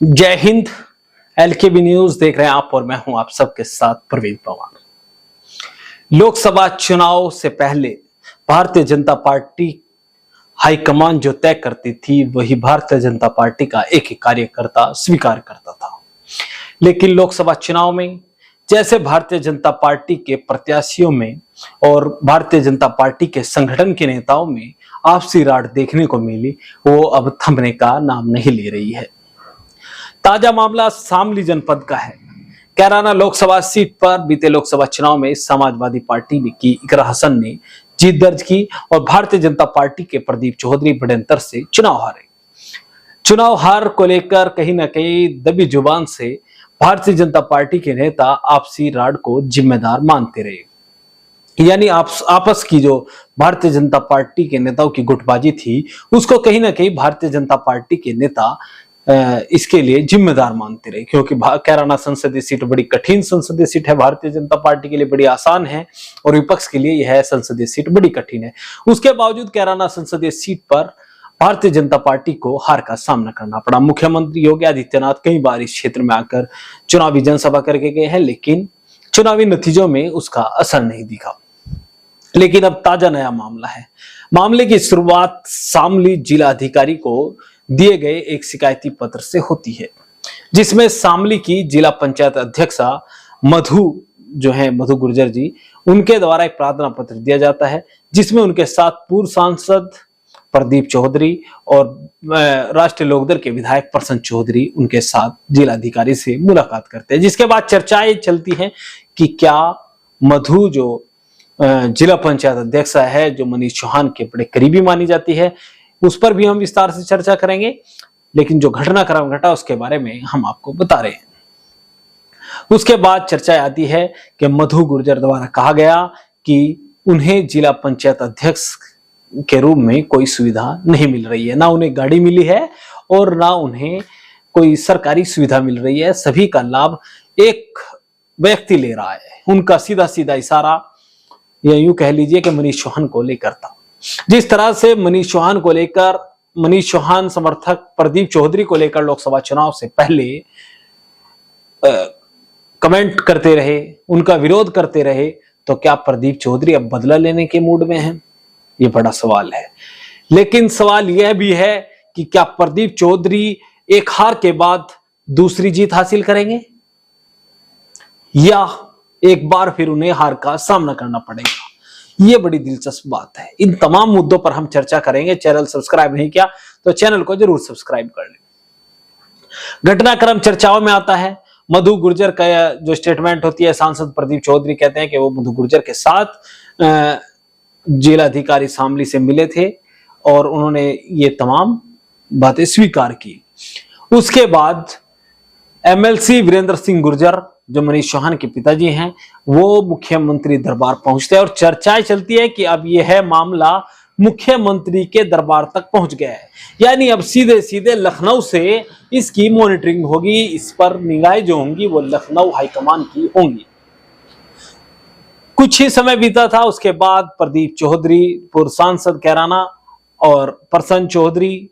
जय हिंद। एलकेबी न्यूज देख रहे हैं आप और मैं हूं आप सबके साथ प्रवीण पवार। लोकसभा चुनाव से पहले भारतीय जनता पार्टी हाईकमान जो तय करती थी वही भारतीय जनता पार्टी का एक ही कार्यकर्ता स्वीकार करता था। लेकिन लोकसभा चुनाव में जैसे भारतीय जनता पार्टी के प्रत्याशियों में और भारतीय जनता पार्टी के संगठन के नेताओं में आपसी राट देखने को मिली, वो अब थमने का नाम नहीं ले रही है। ताजा मामला शामली जनपद का है। कैराना लोकसभा सीट पर बीते लोकसभा चुनाव में समाजवादी पार्टी की इकरा हसन ने जीत दर्ज की और भारतीय जनता पार्टी के प्रदीप चौधरी बड़े अंतर से चुनाव हारे। चुनाव हार को लेकर कहीं ना कहीं दबी जुबान से भारतीय जनता पार्टी के नेता आपसी राड को जिम्मेदार मानते रहे। यानी आपस की जो भारतीय जनता पार्टी के नेताओं की गुटबाजी थी उसको कहीं ना कहीं भारतीय जनता पार्टी के नेता इसके लिए जिम्मेदार मानते रहे, क्योंकि कैराना संसदीय सीट बड़ी कठिन संसदीय सीट है, भारतीय जनता पार्टी के लिए बड़ी आसान है और विपक्ष के लिए यह संसदीय सीट बड़ी कठिन है। उसके बावजूद कैराना संसदीय सीट पर भारतीय जनता पार्टी को हार का सामना करना पड़ा। मुख्यमंत्री योगी आदित्यनाथ कई बार इस क्षेत्र में आकर चुनावी जनसभा करके गए हैं, लेकिन चुनावी नतीजों में उसका असर नहीं दिखा। लेकिन अब ताजा नया मामला है। मामले की शुरुआत शामली जिला अधिकारी को दिए गए एक शिकायती पत्र से होती है, जिसमें शामली की जिला पंचायत अध्यक्षा मधु गुर्जर जी, उनके द्वारा एक प्रार्थना पत्र दिया जाता है, जिसमें उनके साथ पूर्व सांसद प्रदीप चौधरी और राष्ट्रीय लोकदल के विधायक प्रसन्न चौधरी उनके साथ जिला अधिकारी से मुलाकात करते हैं। जिसके बाद चर्चाएं चलती हैं कि क्या मधु जो जिला पंचायत अध्यक्षा है, जो मनीष चौहान के बड़े करीबी मानी जाती है, उस पर भी हम विस्तार से चर्चा करेंगे। लेकिन जो घटनाक्रम घटा उसके बारे में हम आपको बता रहे हैं। उसके बाद चर्चा आती है कि मधु गुर्जर द्वारा कहा गया कि उन्हें जिला पंचायत अध्यक्ष के रूप में कोई सुविधा नहीं मिल रही है, ना उन्हें गाड़ी मिली है और ना उन्हें कोई सरकारी सुविधा मिल रही है। सभी का लाभ एक व्यक्ति ले रहा है। उनका सीधा सीधा इशारा या यूं कह लीजिए कि मनीष चौहान को लेकर था। जिस तरह से मनीष चौहान समर्थक प्रदीप चौधरी को लेकर लोकसभा चुनाव से पहले कमेंट करते रहे, उनका विरोध करते रहे, तो क्या प्रदीप चौधरी अब बदला लेने के मूड में हैं? ये बड़ा सवाल है। लेकिन सवाल यह भी है कि क्या प्रदीप चौधरी एक हार के बाद दूसरी जीत हासिल करेंगे या एक बार फिर उन्हें हार का सामना करना पड़ेगा? ये बड़ी दिलचस्प बात है। इन तमाम मुद्दों पर हम चर्चा करेंगे। चैनल सब्सक्राइब नहीं किया तो चैनल को जरूर सब्सक्राइब कर लें। घटनाक्रम चर्चाओं में आता है। मधु गुर्जर का जो स्टेटमेंट होती है, सांसद प्रदीप चौधरी कहते हैं कि वो मधु गुर्जर के साथ जिला अधिकारी शामली से मिले थे और उन्होंने ये तमाम बातें स्वीकार की। उसके बाद एमएलसी वीरेंद्र सिंह गुर्जर, जो मनीष चौहान के पिताजी हैं, वो मुख्यमंत्री दरबार पहुंचते हैं और चर्चाएं चलती है कि अब यह मामला मुख्यमंत्री के दरबार तक पहुंच गया है। यानी अब सीधे सीधे लखनऊ से इसकी मॉनिटरिंग होगी, इस पर निगाहें जो होंगी वो लखनऊ हाईकमान की होंगी। कुछ ही समय बीता था, उसके बाद प्रदीप चौधरी पूर्व सांसद कैराना और प्रसन्न चौधरी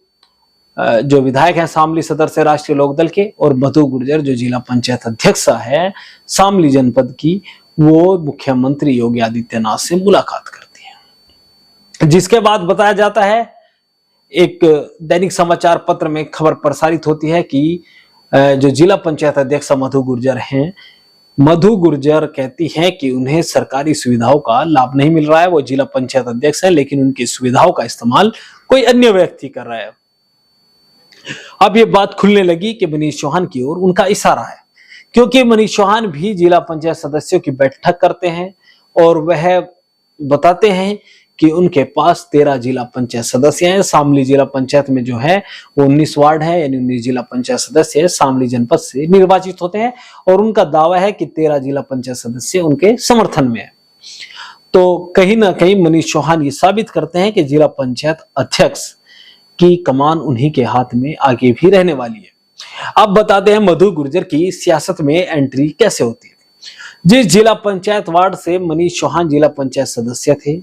जो विधायक हैं शामली सदर से राष्ट्रीय लोकदल के, और मधु गुर्जर जो जिला पंचायत अध्यक्षा है शामली जनपद की, वो मुख्यमंत्री योगी आदित्यनाथ से मुलाकात करती है। जिसके बाद बताया जाता है, एक दैनिक समाचार पत्र में खबर प्रसारित होती है कि जो जिला पंचायत अध्यक्षा मधु गुर्जर हैं, मधु गुर्जर कहती हैं कि उन्हें सरकारी सुविधाओं का लाभ नहीं मिल रहा है। वो जिला पंचायत अध्यक्ष है, लेकिन उनकी सुविधाओं का इस्तेमाल कोई अन्य व्यक्ति कर रहा है। अब ये बात खुलने लगी कि मनीष चौहान की ओर उनका इशारा है, क्योंकि मनीष चौहान भी जिला पंचायत सदस्यों की बैठक करते हैं और वह बताते हैं कि उनके पास 13 जिला पंचायत सदस्य हैं। शामली जिला पंचायत में जो है वो 19 वार्ड है, यानी 19 जिला पंचायत सदस्य शामली जनपद से निर्वाचित होते हैं और उनका दावा है कि 13 जिला पंचायत सदस्य उनके समर्थन में है। तो कहीं ना कहीं मनीष चौहान ये साबित करते हैं कि जिला पंचायत अध्यक्ष की कमान उन्हीं के हाथ में आगे भी रहने वाली है। अब बताते हैं मधु गुर्जर की सियासत में एंट्री कैसे होती है। जिस जिला पंचायत वार्ड से मनीष चौहान जिला पंचायत सदस्य थे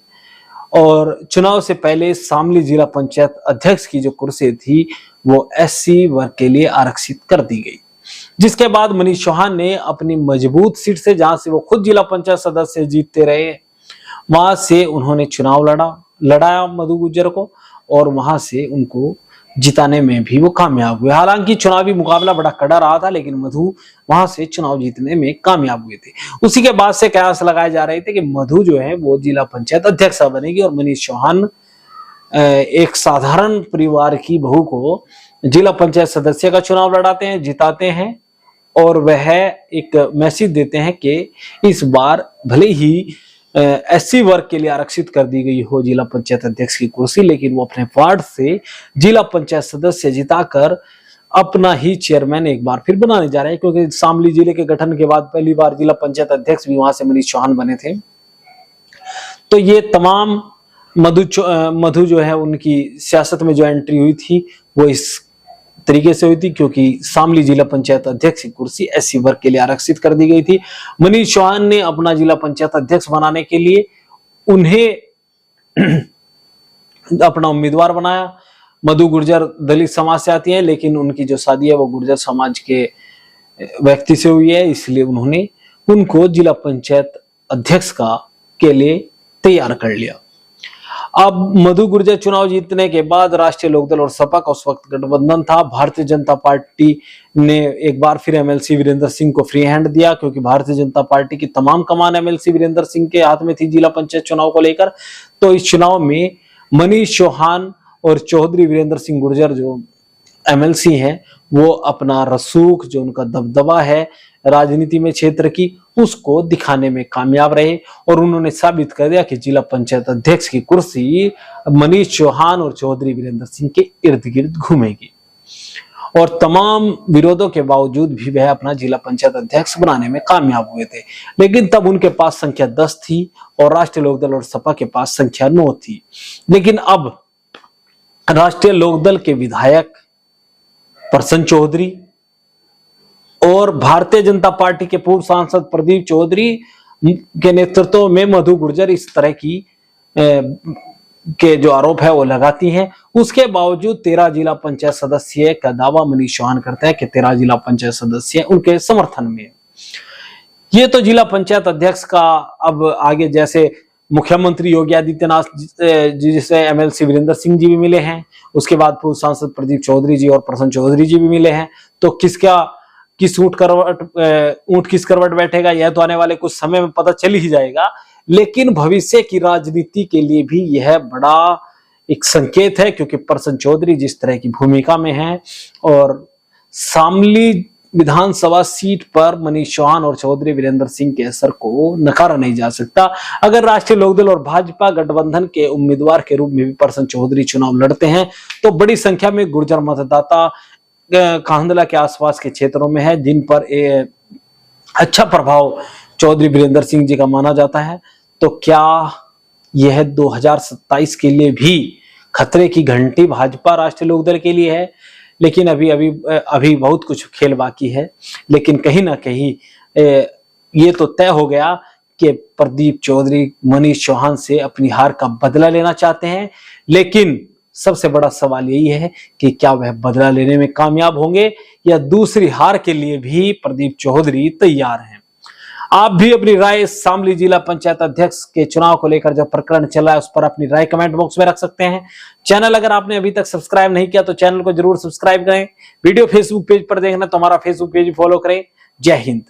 और चुनाव से पहले शामली जिला पंचायत अध्यक्ष की जो कुर्सी थी वो एससी वर्ग के लिए आरक्षित कर दी गई। जिसके बाद मनीष चौहान ने अपनी मजबूत सीट से, जहां से वो खुद जिला पंचायत सदस्य जीतते रहे, वहां से उन्होंने चुनाव लड़ाया मधु गुर्जर को, और वहां से उनको जिताने में भी वो कामयाब हुए। हालांकि चुनावी मुकाबला बड़ा कड़ा रहा था, लेकिन मधु वहां से चुनाव जीतने में कामयाब हुए थे। उसी के बाद से कयास लगाए जा रहे थे कि मधु जो है वो जिला पंचायत अध्यक्ष बनेगी, और मनीष चौहान एक साधारण परिवार की बहू को जिला पंचायत सदस्य का चुनाव लड़ाते हैं, जिताते हैं, और वह एक मैसेज देते हैं कि इस बार भले ही एससी वर्ग के लिए आरक्षित कर दी गई हो जिला पंचायत अध्यक्ष की कुर्सी, लेकिन वो अपने वार्ड से जिला पंचायत सदस्य जिताकर अपना ही चेयरमैन एक बार फिर बनाने जा रहे हैं, क्योंकि शामली जिले के गठन के बाद पहली बार जिला पंचायत अध्यक्ष भी वहां से मनीष चौहान बने थे। तो ये तमाम मधु जो है उनकी सियासत में जो एंट्री हुई थी वो इस तरीके से हुई थी, क्योंकि शामली जिला पंचायत अध्यक्ष की कुर्सी एससी वर्ग के लिए आरक्षित कर दी गई थी। मनीष चौहान ने अपना जिला पंचायत अध्यक्ष बनाने के लिए उन्हें अपना उम्मीदवार बनाया। मधु गुर्जर दलित समाज से आती है, लेकिन उनकी जो शादी है वो गुर्जर समाज के व्यक्ति से हुई है, इसलिए उन्होंने उनको जिला पंचायत अध्यक्ष के लिए तैयार कर लिया। अब मधु गुर्जर चुनाव जीतने के बाद राष्ट्रीय लोकदल और सपा का उस वक्त गठबंधन था। भारतीय जनता पार्टी ने एक बार फिर एमएलसी वीरेंद्र सिंह को फ्री हैंड दिया, क्योंकि भारतीय जनता पार्टी की तमाम कमान एमएलसी वीरेंद्र सिंह के हाथ में थी जिला पंचायत चुनाव को लेकर। तो इस चुनाव में मनीष चौहान और चौधरी वीरेंद्र सिंह गुर्जर जो एमएलसी हैं, वो अपना रसूख, जो उनका दबदबा है राजनीति में क्षेत्र की, उसको दिखाने में कामयाब रहे, और उन्होंने साबित कर दिया कि जिला पंचायत अध्यक्ष की कुर्सी मनीष चौहान और चौधरी वीरेंद्र सिंह के इर्द गिर्द घूमेगी। और तमाम विरोधों के बावजूद भी वह अपना जिला पंचायत अध्यक्ष बनाने में कामयाब हुए थे। लेकिन तब उनके पास संख्या 10 थी और राष्ट्रीय लोकदल और सपा के पास संख्या 9 थी। लेकिन अब राष्ट्रीय लोकदल के विधायक प्रसन्न चौधरी और भारतीय जनता पार्टी के पूर्व सांसद प्रदीप चौधरी के नेतृत्व में मधु गुर्जर इस तरह की के जो आरोप है वो लगाती हैं। उसके बावजूद 13 जिला पंचायत सदस्य का दावा मनीष चौहान करता है कि 13 जिला पंचायत सदस्य उनके समर्थन में। ये तो जिला पंचायत अध्यक्ष का, अब आगे जैसे मुख्यमंत्री योगी आदित्यनाथ जी जिसे एमएलसी वीरेंद्र सिंह जी भी मिले हैं, उसके बाद पूर्व सांसद प्रदीप चौधरी जी और प्रसन्न चौधरी जी भी मिले हैं, तो किस ऊंट किस करवट बैठेगा यह तो आने वाले कुछ समय में पता चल ही जाएगा। लेकिन भविष्य की राजनीति के लिए भी यह बड़ा एक संकेत है, क्योंकि प्रसन्न चौधरी जिस तरह की भूमिका में है, और शामली विधानसभा सीट पर मनीष चौहान और चौधरी वीरेंद्र सिंह के असर को नकारा नहीं जा सकता। अगर राष्ट्रीय लोकदल और भाजपा गठबंधन के उम्मीदवार के रूप में भी प्रसन्न चौधरी चुनाव लड़ते हैं, तो बड़ी संख्या में गुर्जर मतदाता कांधला के आसपास के क्षेत्रों में है, जिन पर अच्छा प्रभाव चौधरी वीरेंद्र सिंह जी का माना जाता है। तो क्या यह 2027 के लिए भी खतरे की घंटी भाजपा राष्ट्रीय लोकदल के लिए है? लेकिन अभी बहुत कुछ खेल बाकी है। लेकिन कहीं ना कहीं ये तो तय हो गया कि प्रदीप चौधरी मनीष चौहान से अपनी हार का बदला लेना चाहते हैं। लेकिन सबसे बड़ा सवाल यही है कि क्या वह बदला लेने में कामयाब होंगे, या दूसरी हार के लिए भी प्रदीप चौधरी तैयार हैं? आप भी अपनी राय शामली जिला पंचायत अध्यक्ष के चुनाव को लेकर जो प्रकरण चला है उस पर अपनी राय कमेंट बॉक्स में रख सकते हैं। चैनल अगर आपने अभी तक सब्सक्राइब नहीं किया तो चैनल को जरूर सब्सक्राइब करें। वीडियो फेसबुक पेज पर देखना तो हमारा फेसबुक पेज फॉलो करें। जय हिंद।